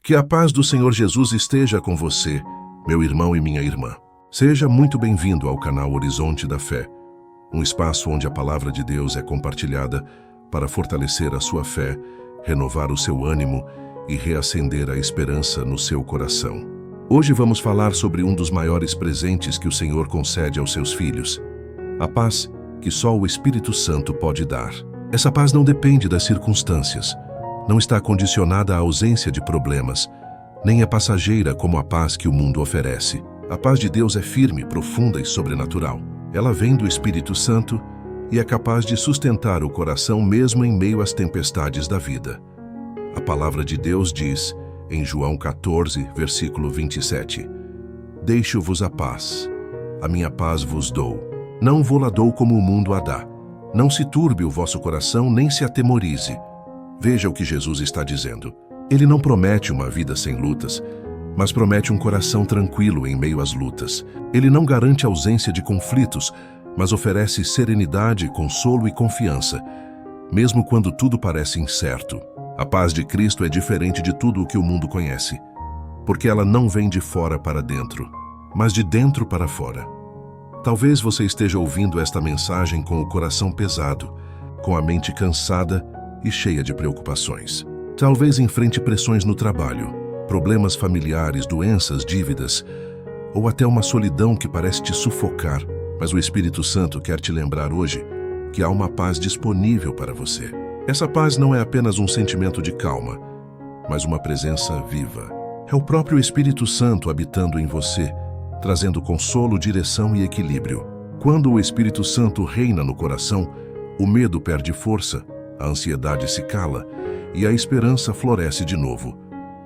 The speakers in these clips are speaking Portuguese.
Que a paz do Senhor Jesus esteja com você, meu irmão e minha irmã. Seja muito bem-vindo ao canal Horizonte da Fé, um espaço onde a palavra de Deus é compartilhada para fortalecer a sua fé, renovar o seu ânimo e reacender a esperança no seu coração. Hoje vamos falar sobre um dos maiores presentes que o Senhor concede aos seus filhos, a paz que só o Espírito Santo pode dar. Essa paz não depende das circunstâncias, não está condicionada à ausência de problemas, nem é passageira como a paz que o mundo oferece. A paz de Deus é firme, profunda e sobrenatural. Ela vem do Espírito Santo e é capaz de sustentar o coração mesmo em meio às tempestades da vida. A palavra de Deus diz, em João 14, versículo 27, Deixo-vos a paz, a minha paz vos dou. Não vou-la dou como o mundo a dá. Não se turbe o vosso coração, nem se atemorize. Veja o que Jesus está dizendo. Ele não promete uma vida sem lutas, mas promete um coração tranquilo em meio às lutas. Ele não garante ausência de conflitos, mas oferece serenidade, consolo e confiança, mesmo quando tudo parece incerto. A paz de Cristo é diferente de tudo o que o mundo conhece, porque ela não vem de fora para dentro, mas de dentro para fora. Talvez você esteja ouvindo esta mensagem com o coração pesado, com a mente cansada e cheia de preocupações. Talvez enfrente pressões no trabalho, problemas familiares, doenças, dívidas, ou até uma solidão que parece te sufocar. Mas o Espírito Santo quer te lembrar hoje que há uma paz disponível para você. Essa paz não é apenas um sentimento de calma, mas uma presença viva. É o próprio Espírito Santo habitando em você, trazendo consolo, direção e equilíbrio. Quando o Espírito Santo reina no coração, o medo perde força, a ansiedade se cala e a esperança floresce de novo.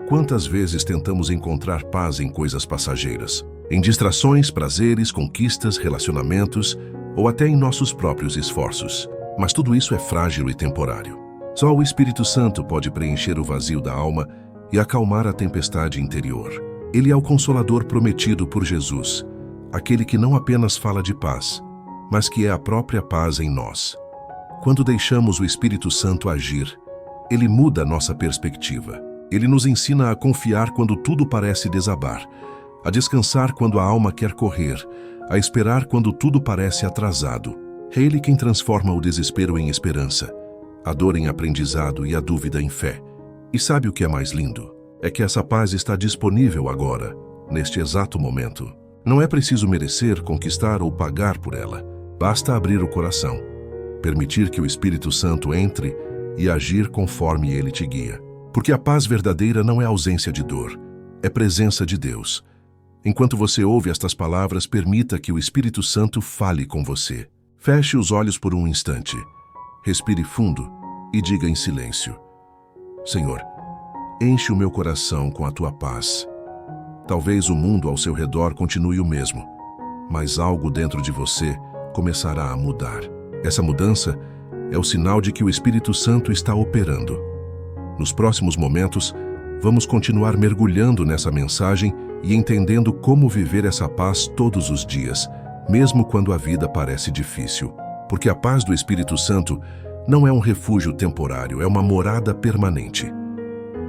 Quantas vezes tentamos encontrar paz em coisas passageiras? Em distrações, prazeres, conquistas, relacionamentos ou até em nossos próprios esforços. Mas tudo isso é frágil e temporário. Só o Espírito Santo pode preencher o vazio da alma e acalmar a tempestade interior. Ele é o Consolador prometido por Jesus, aquele que não apenas fala de paz, mas que é a própria paz em nós. Quando deixamos o Espírito Santo agir, ele muda nossa perspectiva. Ele nos ensina a confiar quando tudo parece desabar, a descansar quando a alma quer correr, a esperar quando tudo parece atrasado. É ele quem transforma o desespero em esperança, a dor em aprendizado e a dúvida em fé. E sabe o que é mais lindo? É que essa paz está disponível agora, neste exato momento. Não é preciso merecer, conquistar ou pagar por ela. Basta abrir o coração, permitir que o Espírito Santo entre e agir conforme ele te guia. Porque a paz verdadeira não é ausência de dor, é presença de Deus. Enquanto você ouve estas palavras, permita que o Espírito Santo fale com você. Feche os olhos por um instante, respire fundo e diga em silêncio: Senhor, enche o meu coração com a tua paz. Talvez o mundo ao seu redor continue o mesmo, mas algo dentro de você começará a mudar. Essa mudança é o sinal de que o Espírito Santo está operando. Nos próximos momentos, vamos continuar mergulhando nessa mensagem e entendendo como viver essa paz todos os dias, mesmo quando a vida parece difícil. Porque a paz do Espírito Santo não é um refúgio temporário, é uma morada permanente.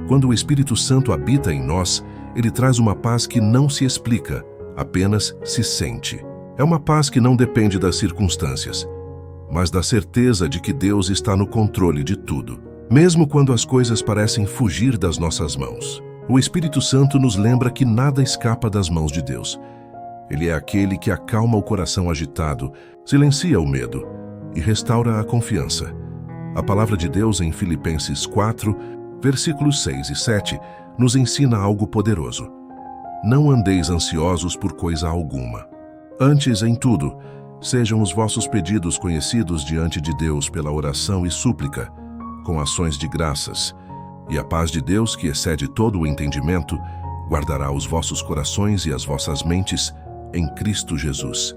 Quando o Espírito Santo habita em nós, ele traz uma paz que não se explica, apenas se sente. É uma paz que não depende das circunstâncias, mas da certeza de que Deus está no controle de tudo, mesmo quando as coisas parecem fugir das nossas mãos. O Espírito Santo nos lembra que nada escapa das mãos de Deus. Ele é aquele que acalma o coração agitado, silencia o medo e restaura a confiança. A palavra de Deus em Filipenses 4, versículos 6 e 7, nos ensina algo poderoso. Não andeis ansiosos por coisa alguma. Antes, em tudo, sejam os vossos pedidos conhecidos diante de Deus pela oração e súplica, com ações de graças. E a paz de Deus, que excede todo o entendimento, guardará os vossos corações e as vossas mentes em Cristo Jesus.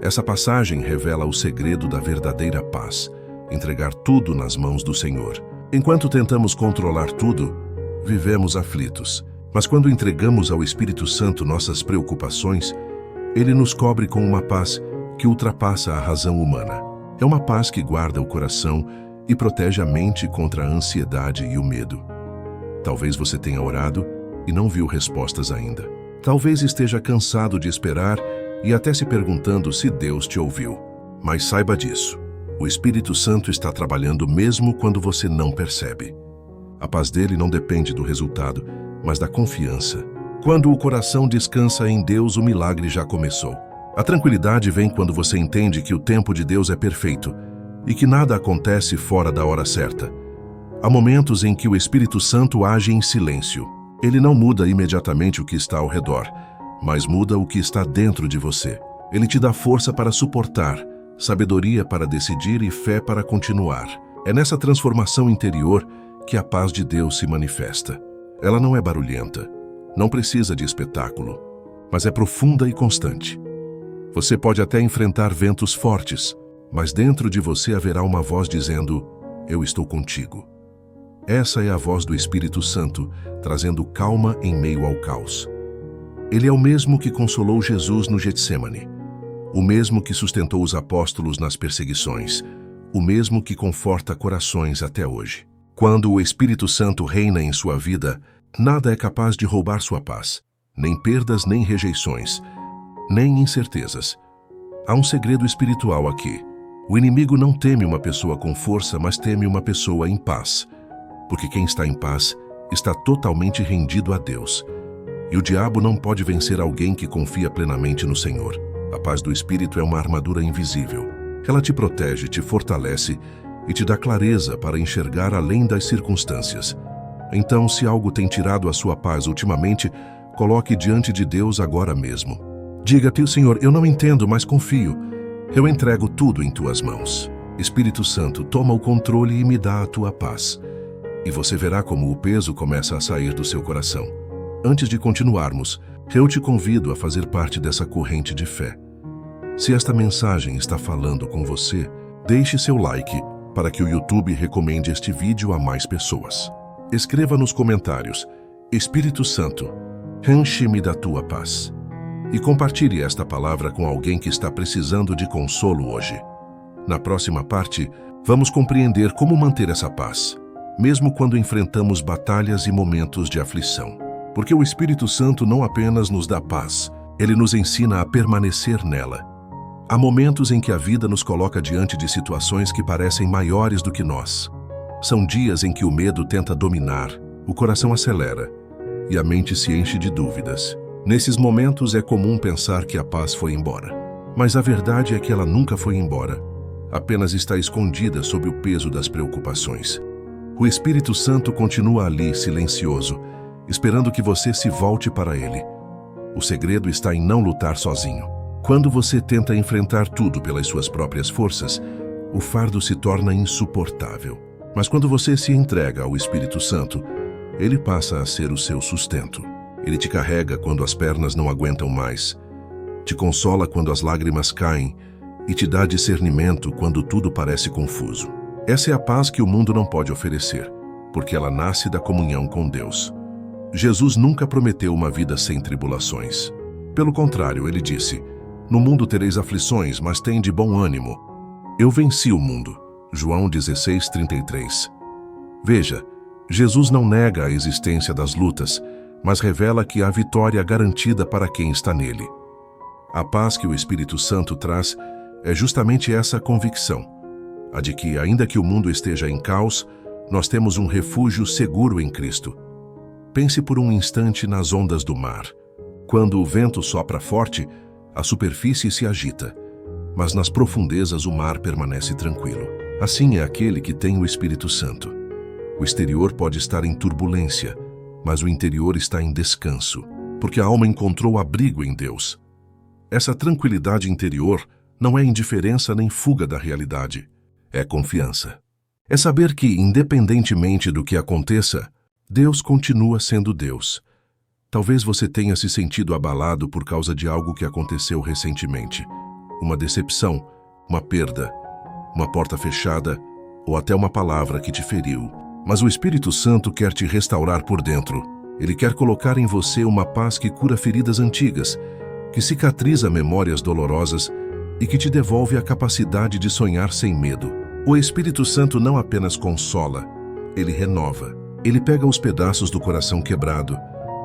Essa passagem revela o segredo da verdadeira paz, entregar tudo nas mãos do Senhor. Enquanto tentamos controlar tudo, vivemos aflitos. Mas quando entregamos ao Espírito Santo nossas preocupações, ele nos cobre com uma paz que ultrapassa a razão humana. É uma paz que guarda o coração e protege a mente contra a ansiedade e o medo. Talvez você tenha orado e não viu respostas ainda. Talvez esteja cansado de esperar e até se perguntando se Deus te ouviu. Mas saiba disso. O Espírito Santo está trabalhando mesmo quando você não percebe. A paz dele não depende do resultado, mas da confiança. Quando o coração descansa em Deus, o milagre já começou. A tranquilidade vem quando você entende que o tempo de Deus é perfeito e que nada acontece fora da hora certa. Há momentos em que o Espírito Santo age em silêncio. Ele não muda imediatamente o que está ao redor, mas muda o que está dentro de você. Ele te dá força para suportar, sabedoria para decidir e fé para continuar. É nessa transformação interior que a paz de Deus se manifesta. Ela não é barulhenta, não precisa de espetáculo, mas é profunda e constante. Você pode até enfrentar ventos fortes, mas dentro de você haverá uma voz dizendo: eu estou contigo. Essa é a voz do Espírito Santo, trazendo calma em meio ao caos. Ele é o mesmo que consolou Jesus no Getsêmani, o mesmo que sustentou os apóstolos nas perseguições, o mesmo que conforta corações até hoje. Quando o Espírito Santo reina em sua vida, nada é capaz de roubar sua paz, nem perdas, nem rejeições, nem incertezas. Há um segredo espiritual aqui. O inimigo não teme uma pessoa com força, mas teme uma pessoa em paz. Porque quem está em paz está totalmente rendido a Deus. E o diabo não pode vencer alguém que confia plenamente no Senhor. A paz do Espírito é uma armadura invisível. Ela te protege, te fortalece e te dá clareza para enxergar além das circunstâncias. Então, se algo tem tirado a sua paz ultimamente, coloque diante de Deus agora mesmo. Diga-te: Senhor, eu não entendo, mas confio. Eu entrego tudo em tuas mãos. Espírito Santo, toma o controle e me dá a tua paz. E você verá como o peso começa a sair do seu coração. Antes de continuarmos, eu te convido a fazer parte dessa corrente de fé. Se esta mensagem está falando com você, deixe seu like para que o YouTube recomende este vídeo a mais pessoas. Escreva nos comentários: Espírito Santo, enche-me da tua paz. E compartilhe esta palavra com alguém que está precisando de consolo hoje. Na próxima parte, vamos compreender como manter essa paz, mesmo quando enfrentamos batalhas e momentos de aflição. Porque o Espírito Santo não apenas nos dá paz, ele nos ensina a permanecer nela. Há momentos em que a vida nos coloca diante de situações que parecem maiores do que nós. São dias em que o medo tenta dominar, o coração acelera e a mente se enche de dúvidas. Nesses momentos é comum pensar que a paz foi embora. Mas a verdade é que ela nunca foi embora. Apenas está escondida sob o peso das preocupações. O Espírito Santo continua ali, silencioso, esperando que você se volte para ele. O segredo está em não lutar sozinho. Quando você tenta enfrentar tudo pelas suas próprias forças, o fardo se torna insuportável. Mas quando você se entrega ao Espírito Santo, ele passa a ser o seu sustento. Ele te carrega quando as pernas não aguentam mais, te consola quando as lágrimas caem e te dá discernimento quando tudo parece confuso. Essa é a paz que o mundo não pode oferecer, porque ela nasce da comunhão com Deus. Jesus nunca prometeu uma vida sem tribulações. Pelo contrário, ele disse: no mundo tereis aflições, mas tende bom ânimo. Eu venci o mundo. João 16:33. Veja, Jesus não nega a existência das lutas, mas revela que há vitória garantida para quem está nele. A paz que o Espírito Santo traz é justamente essa convicção, a de que, ainda que o mundo esteja em caos, nós temos um refúgio seguro em Cristo. Pense por um instante nas ondas do mar. Quando o vento sopra forte, a superfície se agita, mas nas profundezas o mar permanece tranquilo. Assim é aquele que tem o Espírito Santo. O exterior pode estar em turbulência, mas o interior está em descanso, porque a alma encontrou abrigo em Deus. Essa tranquilidade interior não é indiferença nem fuga da realidade, é confiança. É saber que, independentemente do que aconteça, Deus continua sendo Deus. Talvez você tenha se sentido abalado por causa de algo que aconteceu recentemente. Uma decepção, uma perda, uma porta fechada ou até uma palavra que te feriu. Mas o Espírito Santo quer te restaurar por dentro. Ele quer colocar em você uma paz que cura feridas antigas, que cicatriza memórias dolorosas e que te devolve a capacidade de sonhar sem medo. O Espírito Santo não apenas consola, ele renova. Ele pega os pedaços do coração quebrado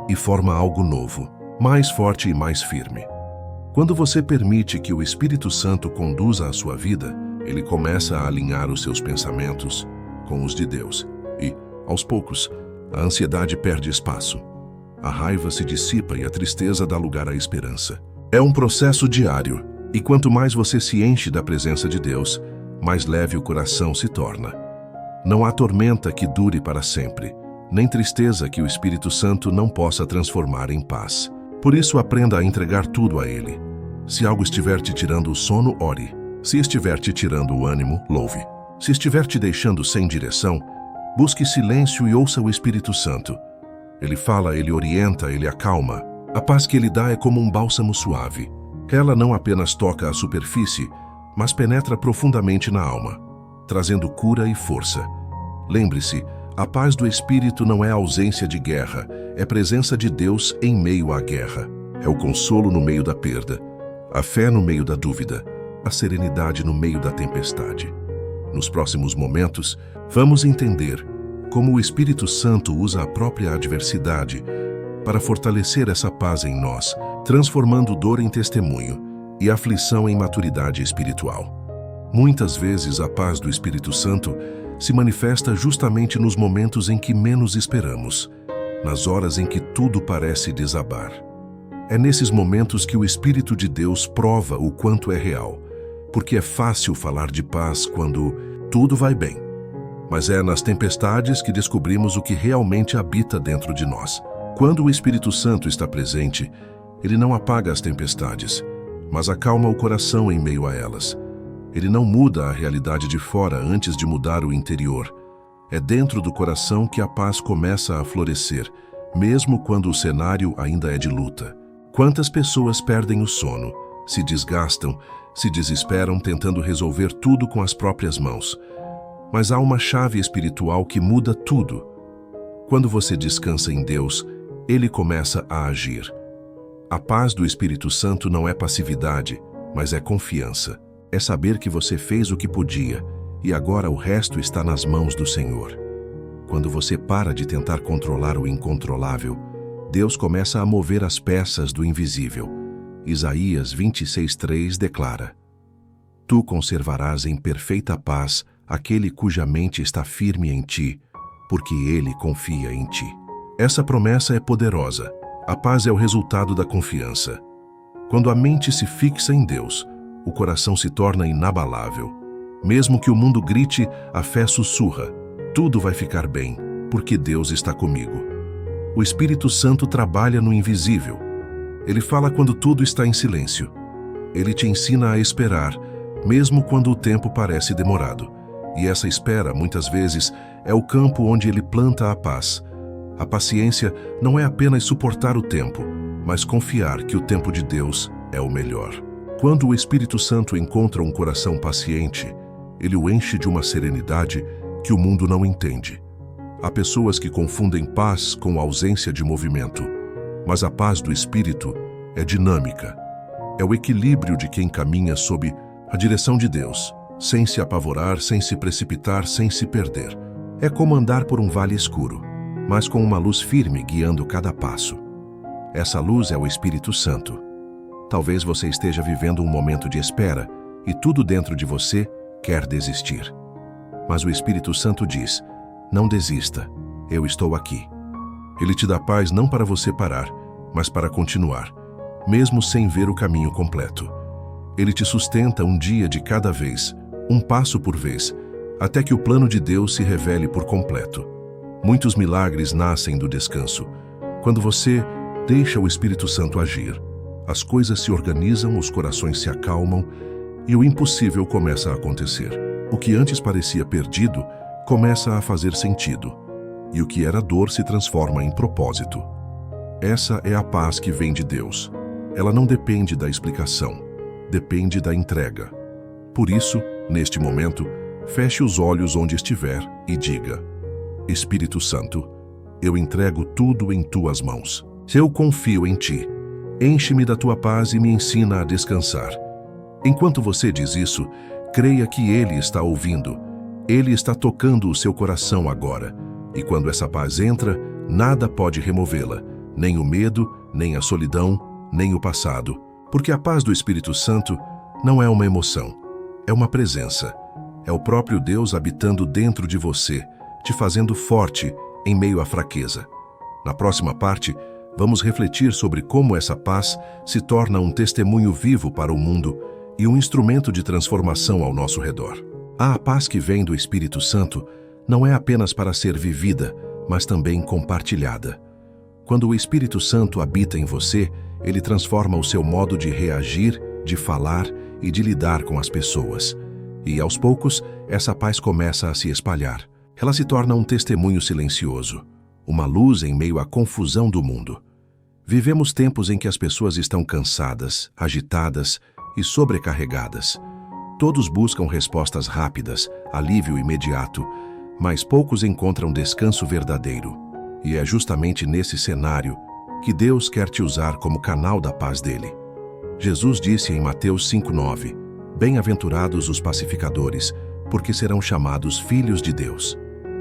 e forma algo novo, mais forte e mais firme. Quando você permite que o Espírito Santo conduza a sua vida, ele começa a alinhar os seus pensamentos com os de Deus e, aos poucos, a ansiedade perde espaço. A raiva se dissipa e a tristeza dá lugar à esperança. É um processo diário, e quanto mais você se enche da presença de Deus, mais leve o coração se torna. Não há tormenta que dure para sempre, nem tristeza que o Espírito Santo não possa transformar em paz. Por isso, aprenda a entregar tudo a Ele. Se algo estiver te tirando o sono, ore. Se estiver te tirando o ânimo, louve. Se estiver te deixando sem direção, busque silêncio e ouça o Espírito Santo. Ele fala, ele orienta, ele acalma. A paz que ele dá é como um bálsamo suave. Ela não apenas toca a superfície, mas penetra profundamente na alma, trazendo cura e força. Lembre-se, a paz do Espírito não é ausência de guerra, é presença de Deus em meio à guerra. É o consolo no meio da perda, a fé no meio da dúvida, a serenidade no meio da tempestade. Nos próximos momentos, vamos entender como o Espírito Santo usa a própria adversidade para fortalecer essa paz em nós, transformando dor em testemunho e aflição em maturidade espiritual. Muitas vezes a paz do Espírito Santo se manifesta justamente nos momentos em que menos esperamos, nas horas em que tudo parece desabar. É nesses momentos que o Espírito de Deus prova o quanto é real, porque é fácil falar de paz quando tudo vai bem, mas é nas tempestades que descobrimos o que realmente habita dentro de nós. Quando o Espírito Santo está presente, ele não apaga as tempestades, mas acalma o coração em meio a elas. Ele não muda a realidade de fora antes de mudar o interior. É dentro do coração que a paz começa a florescer, mesmo quando o cenário ainda é de luta. Quantas pessoas perdem o sono, se desgastam, se desesperam tentando resolver tudo com as próprias mãos. Mas há uma chave espiritual que muda tudo. Quando você descansa em Deus, Ele começa a agir. A paz do Espírito Santo não é passividade, mas é confiança. É saber que você fez o que podia e agora o resto está nas mãos do Senhor. Quando você para de tentar controlar o incontrolável, Deus começa a mover as peças do invisível. Isaías 26:3 declara: Tu conservarás em perfeita paz aquele cuja mente está firme em ti, porque ele confia em ti. Essa promessa é poderosa. A paz é o resultado da confiança. Quando a mente se fixa em Deus, o coração se torna inabalável. Mesmo que o mundo grite, a fé sussurra: tudo vai ficar bem, porque Deus está comigo. O Espírito Santo trabalha no invisível. Ele fala quando tudo está em silêncio. Ele te ensina a esperar, mesmo quando o tempo parece demorado. E essa espera, muitas vezes, é o campo onde ele planta a paz. A paciência não é apenas suportar o tempo, mas confiar que o tempo de Deus é o melhor. Quando o Espírito Santo encontra um coração paciente, ele o enche de uma serenidade que o mundo não entende. Há pessoas que confundem paz com ausência de movimento, mas a paz do Espírito é dinâmica. É o equilíbrio de quem caminha sob a direção de Deus, sem se apavorar, sem se precipitar, sem se perder. É como andar por um vale escuro, mas com uma luz firme guiando cada passo. Essa luz é o Espírito Santo. Talvez você esteja vivendo um momento de espera e tudo dentro de você quer desistir. Mas o Espírito Santo diz: não desista, eu estou aqui. Ele te dá paz não para você parar, mas para continuar, mesmo sem ver o caminho completo. Ele te sustenta um dia de cada vez, um passo por vez, até que o plano de Deus se revele por completo. Muitos milagres nascem do descanso. Quando você deixa o Espírito Santo agir, as coisas se organizam, os corações se acalmam e o impossível começa a acontecer. O que antes parecia perdido começa a fazer sentido, e o que era dor se transforma em propósito. Essa é a paz que vem de Deus. Ela não depende da explicação, depende da entrega. Por isso, neste momento, feche os olhos onde estiver e diga: Espírito Santo, eu entrego tudo em tuas mãos. Eu confio em ti. Enche-me da tua paz e me ensina a descansar. Enquanto você diz isso, creia que Ele está ouvindo. Ele está tocando o seu coração agora, E quando essa paz entra, nada pode removê-la, nem o medo, nem a solidão, nem o passado. Porque a paz do Espírito Santo não é uma emoção, é uma presença. É o próprio Deus habitando dentro de você, te fazendo forte em meio à fraqueza. Na próxima parte, vamos refletir sobre como essa paz se torna um testemunho vivo para o mundo e um instrumento de transformação ao nosso redor. A paz que vem do Espírito Santo não é apenas para ser vivida, mas também compartilhada. Quando o Espírito Santo habita em você, ele transforma o seu modo de reagir, de falar e de lidar com as pessoas. E, aos poucos, essa paz começa a se espalhar. Ela se torna um testemunho silencioso, uma luz em meio à confusão do mundo. Vivemos tempos em que as pessoas estão cansadas, agitadas e sobrecarregadas. Todos buscam respostas rápidas, alívio imediato, mas poucos encontram descanso verdadeiro. E é justamente nesse cenário que Deus quer te usar como canal da paz dele. Jesus disse em Mateus 5:9, "Bem-aventurados os pacificadores, porque serão chamados filhos de Deus."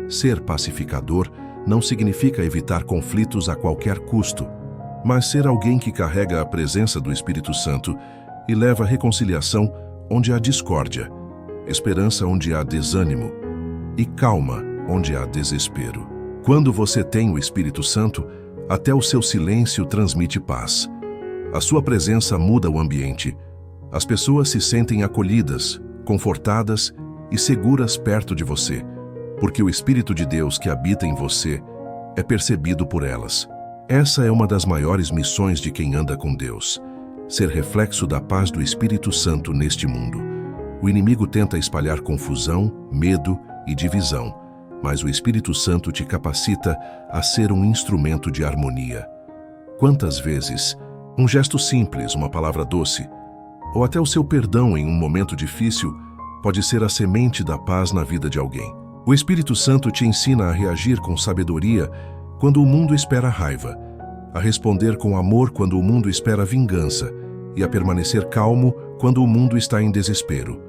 Ser pacificador não significa evitar conflitos a qualquer custo, mas ser alguém que carrega a presença do Espírito Santo e leva reconciliação onde há discórdia, esperança onde há desânimo e calma onde há desespero. Quando você tem o Espírito Santo, até o seu silêncio transmite paz. A sua presença muda o ambiente. As pessoas se sentem acolhidas, confortadas e seguras perto de você, porque o Espírito de Deus que habita em você é percebido por elas. Essa é uma das maiores missões de quem anda com Deus, ser reflexo da paz do Espírito Santo neste mundo. O inimigo tenta espalhar confusão, medo e divisão, mas o Espírito Santo te capacita a ser um instrumento de harmonia. Quantas vezes um gesto simples, uma palavra doce, ou até o seu perdão em um momento difícil pode ser a semente da paz na vida de alguém. O Espírito Santo te ensina a reagir com sabedoria quando o mundo espera raiva, a responder com amor quando o mundo espera vingança e a permanecer calmo quando o mundo está em desespero.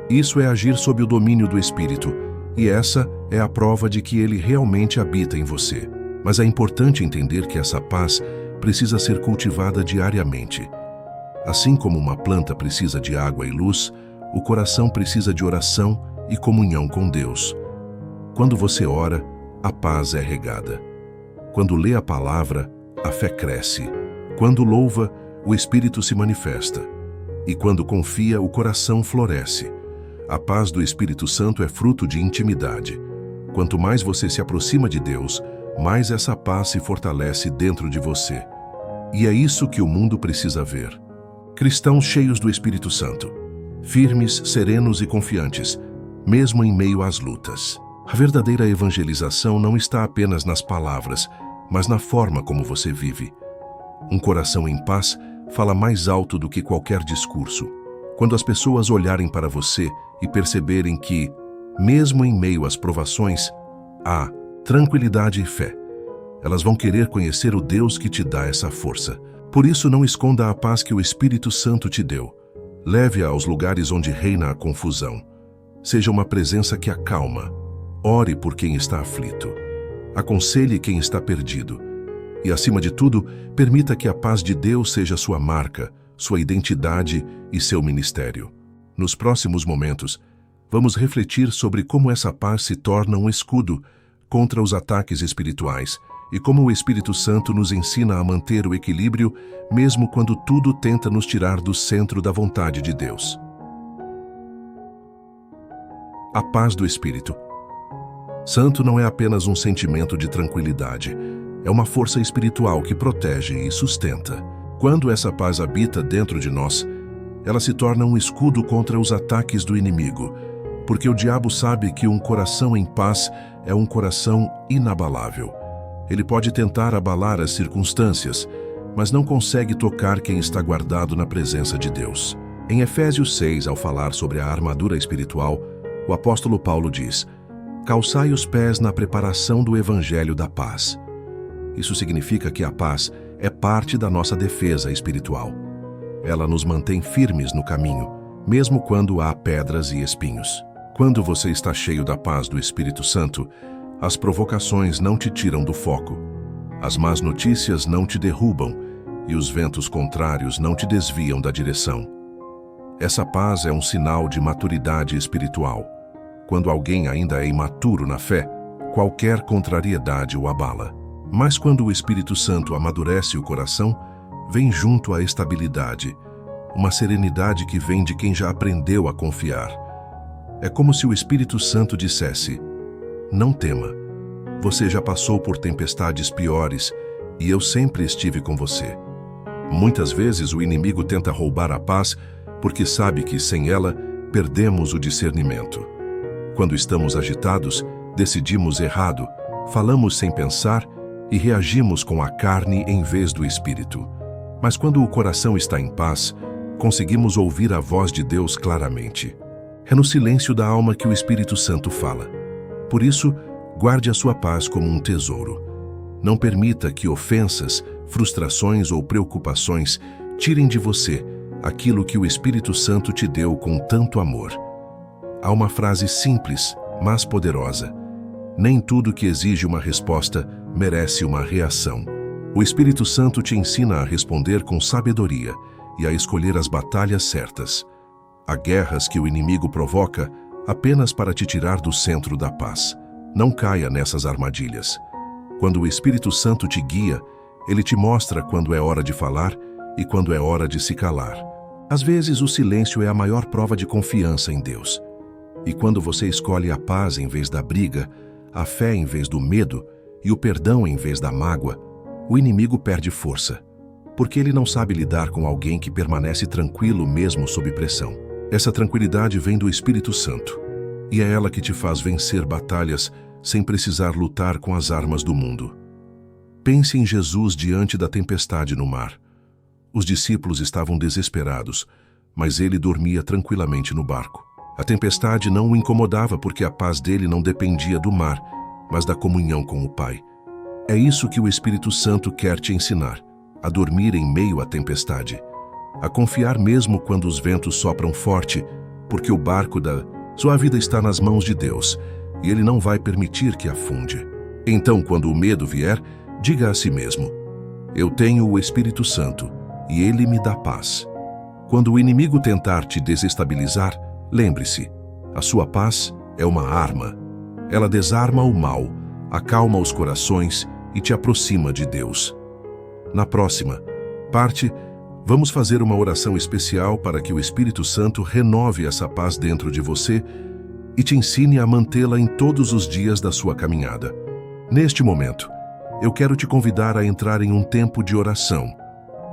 Isso é agir sob o domínio do Espírito, e essa é a prova de que ele realmente habita em você. Mas é importante entender que essa paz precisa ser cultivada diariamente. Assim como uma planta precisa de água e luz, o coração precisa de oração e comunhão com Deus. Quando você ora, a paz é regada. Quando lê a palavra, a fé cresce. Quando louva, o Espírito se manifesta. E quando confia, o coração floresce. A paz do Espírito Santo é fruto de intimidade. Quanto mais você se aproxima de Deus, mais essa paz se fortalece dentro de você. E é isso que o mundo precisa ver. Cristãos cheios do Espírito Santo, firmes, serenos e confiantes, mesmo em meio às lutas. A verdadeira evangelização não está apenas nas palavras, mas na forma como você vive. Um coração em paz fala mais alto do que qualquer discurso. Quando as pessoas olharem para você e perceberem que, mesmo em meio às provações, há tranquilidade e fé, elas vão querer conhecer o Deus que te dá essa força. Por isso, não esconda a paz que o Espírito Santo te deu. Leve-a aos lugares onde reina a confusão. Seja uma presença que acalma. Ore por quem está aflito. Aconselhe quem está perdido. E, acima de tudo, permita que a paz de Deus seja sua marca, sua identidade e seu ministério. Nos próximos momentos, vamos refletir sobre como essa paz se torna um escudo contra os ataques espirituais e como o Espírito Santo nos ensina a manter o equilíbrio mesmo quando tudo tenta nos tirar do centro da vontade de Deus. A paz do Espírito Santo não é apenas um sentimento de tranquilidade, é uma força espiritual que protege e sustenta. Quando essa paz habita dentro de nós, ela se torna um escudo contra os ataques do inimigo, porque o diabo sabe que um coração em paz é um coração inabalável. Ele pode tentar abalar as circunstâncias, mas não consegue tocar quem está guardado na presença de Deus. Em Efésios 6, ao falar sobre a armadura espiritual, o apóstolo Paulo diz: "Calçai os pés na preparação do evangelho da paz." Isso significa que a paz é parte da nossa defesa espiritual. Ela nos mantém firmes no caminho, mesmo quando há pedras e espinhos. Quando você está cheio da paz do Espírito Santo, As provocações não te tiram do foco. As más notícias não te derrubam e os ventos contrários não te desviam da direção. Essa paz é um sinal de maturidade espiritual. Quando alguém ainda é imaturo na fé, qualquer contrariedade o abala. Mas quando o Espírito Santo amadurece o coração, vem junto a estabilidade, uma serenidade que vem de quem já aprendeu a confiar. É como se o Espírito Santo dissesse: não tema, você já passou por tempestades piores e eu sempre estive com você. Muitas vezes o inimigo tenta roubar a paz porque sabe que sem ela perdemos o discernimento. Quando estamos agitados, decidimos errado, falamos sem pensar e reagimos com a carne em vez do espírito. Mas quando o coração está em paz, conseguimos ouvir a voz de Deus claramente. É no silêncio da alma que o Espírito Santo fala. Por isso, guarde a sua paz como um tesouro. Não permita que ofensas, frustrações ou preocupações tirem de você aquilo que o Espírito Santo te deu com tanto amor. Há uma frase simples, mas poderosa: nem tudo que exige uma resposta merece uma reação. O Espírito Santo te ensina a responder com sabedoria e a escolher as batalhas certas. Há guerras que o inimigo provoca apenas para te tirar do centro da paz. Não caia nessas armadilhas. Quando o Espírito Santo te guia, ele te mostra quando é hora de falar e quando é hora de se calar. Às vezes, o silêncio é a maior prova de confiança em Deus. E quando você escolhe a paz em vez da briga, a fé em vez do medo e o perdão em vez da mágoa, o inimigo perde força, porque ele não sabe lidar com alguém que permanece tranquilo mesmo sob pressão. Essa tranquilidade vem do Espírito Santo, e é ela que te faz vencer batalhas sem precisar lutar com as armas do mundo. Pense em Jesus diante da tempestade no mar. Os discípulos estavam desesperados, mas ele dormia tranquilamente no barco. A tempestade não o incomodava porque a paz dele não dependia do mar, mas da comunhão com o Pai. É isso que o Espírito Santo quer te ensinar, a dormir em meio à tempestade, a confiar mesmo quando os ventos sopram forte, porque o barco da sua vida está nas mãos de Deus, e Ele não vai permitir que afunde. Então, quando o medo vier, diga a si mesmo: eu tenho o Espírito Santo, e Ele me dá paz. Quando o inimigo tentar te desestabilizar, lembre-se, a sua paz é uma arma. Ela desarma o mal, acalma os corações e te aproxima de Deus. Na próxima parte, vamos fazer uma oração especial para que o Espírito Santo renove essa paz dentro de você e te ensine a mantê-la em todos os dias da sua caminhada. Neste momento, eu quero te convidar a entrar em um tempo de oração,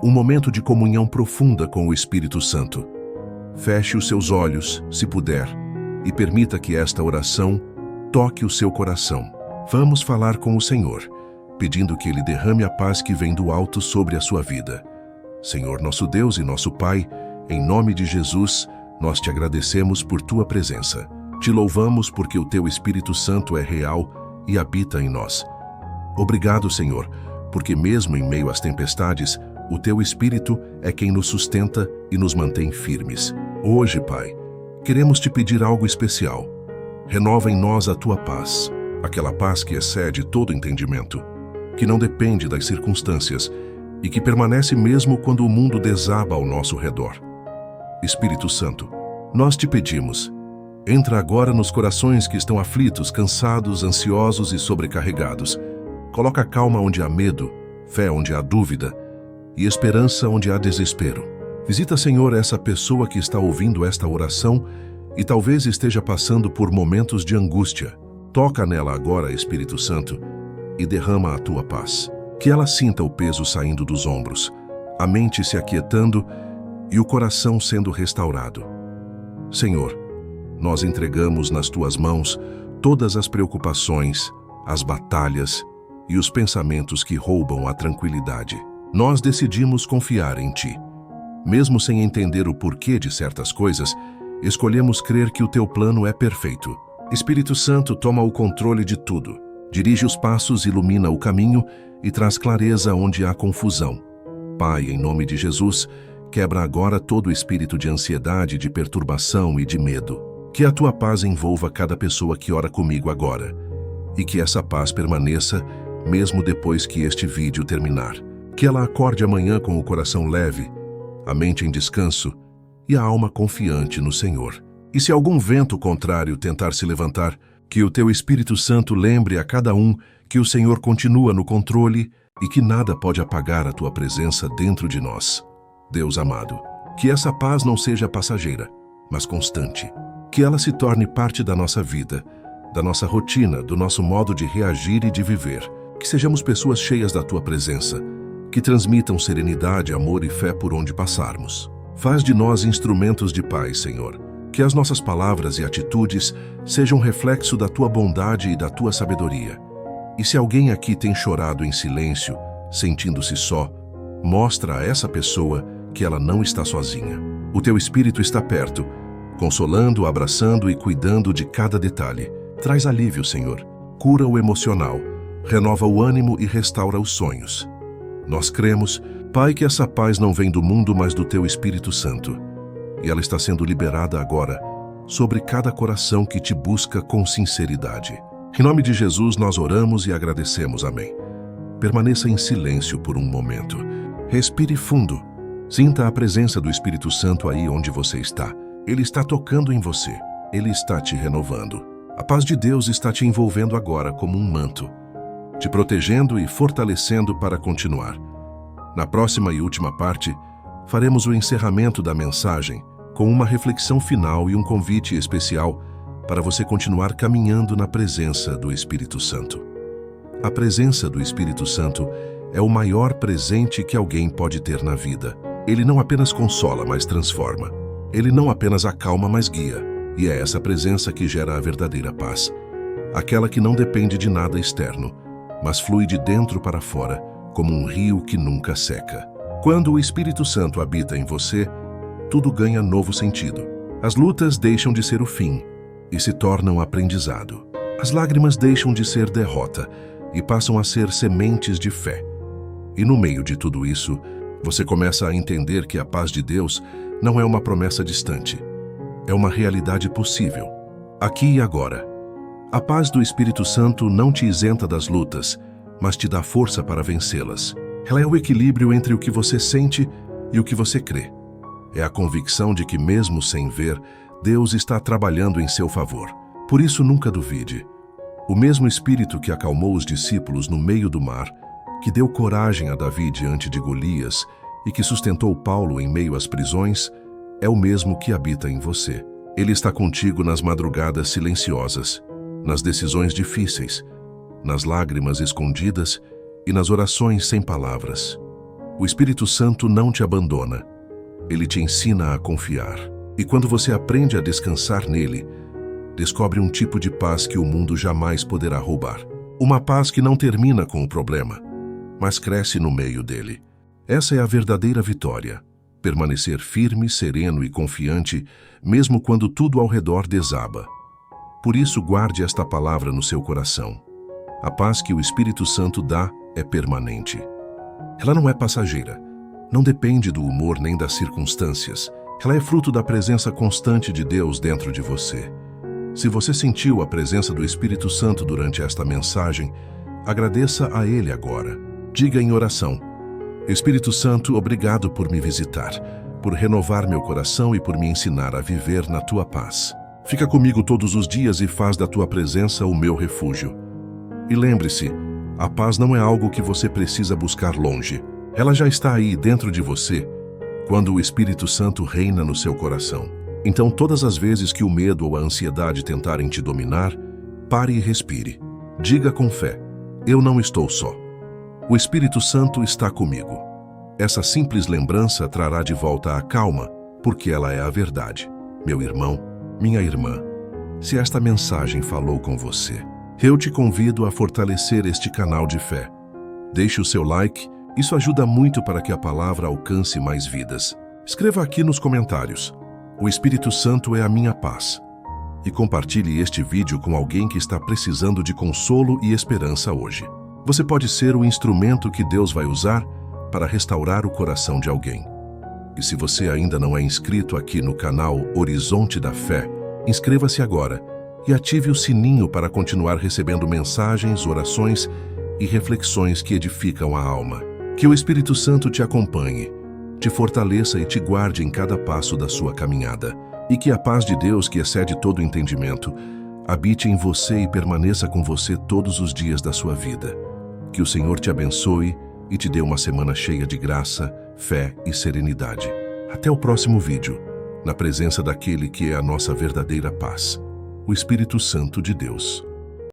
um momento de comunhão profunda com o Espírito Santo. Feche os seus olhos, se puder, e permita que esta oração toque o seu coração. Vamos falar com o Senhor, pedindo que Ele derrame a paz que vem do alto sobre a sua vida. Senhor nosso Deus e nosso Pai, em nome de Jesus, nós te agradecemos por tua presença. Te louvamos porque o teu Espírito Santo é real e habita em nós. Obrigado, Senhor, porque mesmo em meio às tempestades, o teu Espírito é quem nos sustenta e nos mantém firmes. Hoje, Pai, queremos te pedir algo especial. Renova em nós a tua paz, aquela paz que excede todo entendimento, que não depende das circunstâncias e que permanece mesmo quando o mundo desaba ao nosso redor. Espírito Santo, nós te pedimos, entra agora nos corações que estão aflitos, cansados, ansiosos e sobrecarregados. Coloca calma onde há medo, fé onde há dúvida e esperança onde há desespero. Visita, Senhor, essa pessoa que está ouvindo esta oração e talvez esteja passando por momentos de angústia. Toca nela agora, Espírito Santo, e derrama a tua paz. Que ela sinta o peso saindo dos ombros, a mente se aquietando e o coração sendo restaurado. Senhor, nós entregamos nas tuas mãos todas as preocupações, as batalhas e os pensamentos que roubam a tranquilidade. Nós decidimos confiar em ti. Mesmo sem entender o porquê de certas coisas, escolhemos crer que o teu plano é perfeito. Espírito Santo, toma o controle de tudo. Dirige os passos, ilumina o caminho e traz clareza onde há confusão. Pai, em nome de Jesus, quebra agora todo o espírito de ansiedade, de perturbação e de medo. Que a tua paz envolva cada pessoa que ora comigo agora. e que essa paz permaneça mesmo depois que este vídeo terminar. Que ela acorde amanhã com o coração leve, a mente em descanso e a alma confiante no Senhor. E se algum vento contrário tentar se levantar, que o teu Espírito Santo lembre a cada um que o Senhor continua no controle e que nada pode apagar a tua presença dentro de nós. Deus amado, que essa paz não seja passageira, mas constante. Que ela se torne parte da nossa vida, da nossa rotina, do nosso modo de reagir e de viver. Que sejamos pessoas cheias da tua presença, que transmitam serenidade, amor e fé por onde passarmos. Faz de nós instrumentos de paz, Senhor. Que as nossas palavras e atitudes sejam reflexo da tua bondade e da tua sabedoria. E se alguém aqui tem chorado em silêncio, sentindo-se só, mostra a essa pessoa que ela não está sozinha. O teu Espírito está perto, consolando, abraçando e cuidando de cada detalhe. Traz alívio, Senhor. Cura o emocional, renova o ânimo e restaura os sonhos. Nós cremos, Pai, que essa paz não vem do mundo, mas do teu Espírito Santo. E ela está sendo liberada agora sobre cada coração que te busca com sinceridade. Em nome de Jesus nós oramos e agradecemos. Amém. Permaneça em silêncio por um momento. Respire fundo. Sinta a presença do Espírito Santo aí onde você está. Ele está tocando em você. Ele está te renovando. A paz de Deus está te envolvendo agora como um manto, te protegendo e fortalecendo para continuar. Na próxima e última parte, faremos o encerramento da mensagem com uma reflexão final e um convite especial para você continuar caminhando na presença do Espírito Santo. A presença do Espírito Santo é o maior presente que alguém pode ter na vida. Ele não apenas consola, mas transforma. Ele não apenas acalma, mas guia. E é essa presença que gera a verdadeira paz. Aquela que não depende de nada externo, mas flui de dentro para fora, como um rio que nunca seca. Quando o Espírito Santo habita em você, tudo ganha novo sentido. As lutas deixam de ser o fim e se tornam aprendizado. As lágrimas deixam de ser derrota e passam a ser sementes de fé. E no meio de tudo isso, você começa a entender que a paz de Deus não é uma promessa distante. É uma realidade possível, aqui e agora. A paz do Espírito Santo não te isenta das lutas, mas te dá força para vencê-las. Ela é o equilíbrio entre o que você sente e o que você crê. É a convicção de que, mesmo sem ver, Deus está trabalhando em seu favor. Por isso, nunca duvide. O mesmo Espírito que acalmou os discípulos no meio do mar, que deu coragem a Davi diante de Golias e que sustentou Paulo em meio às prisões, é o mesmo que habita em você. Ele está contigo nas madrugadas silenciosas, nas decisões difíceis, nas lágrimas escondidas e nas orações sem palavras. O Espírito Santo não te abandona. Ele te ensina a confiar. E quando você aprende a descansar nele, descobre um tipo de paz que o mundo jamais poderá roubar. Uma paz que não termina com o problema, mas cresce no meio dele. Essa é a verdadeira vitória. Permanecer firme, sereno e confiante, mesmo quando tudo ao redor desaba. Por isso, guarde esta palavra no seu coração. A paz que o Espírito Santo dá é permanente. Ela não é passageira, não depende do humor nem das circunstâncias. Ela é fruto da presença constante de Deus dentro de você. Se você sentiu a presença do Espírito Santo durante esta mensagem, agradeça a Ele agora. Diga em oração: Espírito Santo, obrigado por me visitar, por renovar meu coração e por me ensinar a viver na tua paz. Fica comigo todos os dias e faz da tua presença o meu refúgio. E lembre-se, a paz não é algo que você precisa buscar longe. Ela já está aí dentro de você, quando o Espírito Santo reina no seu coração. Então, todas as vezes que o medo ou a ansiedade tentarem te dominar, pare e respire. Diga com fé: eu não estou só. O Espírito Santo está comigo. Essa simples lembrança trará de volta a calma, porque ela é a verdade. Meu irmão, minha irmã, se esta mensagem falou com você, eu te convido a fortalecer este canal de fé. Deixe o seu like, isso ajuda muito para que a palavra alcance mais vidas. Escreva aqui nos comentários: o Espírito Santo é a minha paz. E compartilhe este vídeo com alguém que está precisando de consolo e esperança hoje. Você pode ser o instrumento que Deus vai usar para restaurar o coração de alguém. E se você ainda não é inscrito aqui no canal Horizonte da Fé, inscreva-se agora e ative o sininho para continuar recebendo mensagens, orações e reflexões que edificam a alma. Que o Espírito Santo te acompanhe, te fortaleça e te guarde em cada passo da sua caminhada. E que a paz de Deus, que excede todo entendimento, habite em você e permaneça com você todos os dias da sua vida. Que o Senhor te abençoe e te dê uma semana cheia de graça, fé e serenidade. Até o próximo vídeo, na presença daquele que é a nossa verdadeira paz, o Espírito Santo de Deus.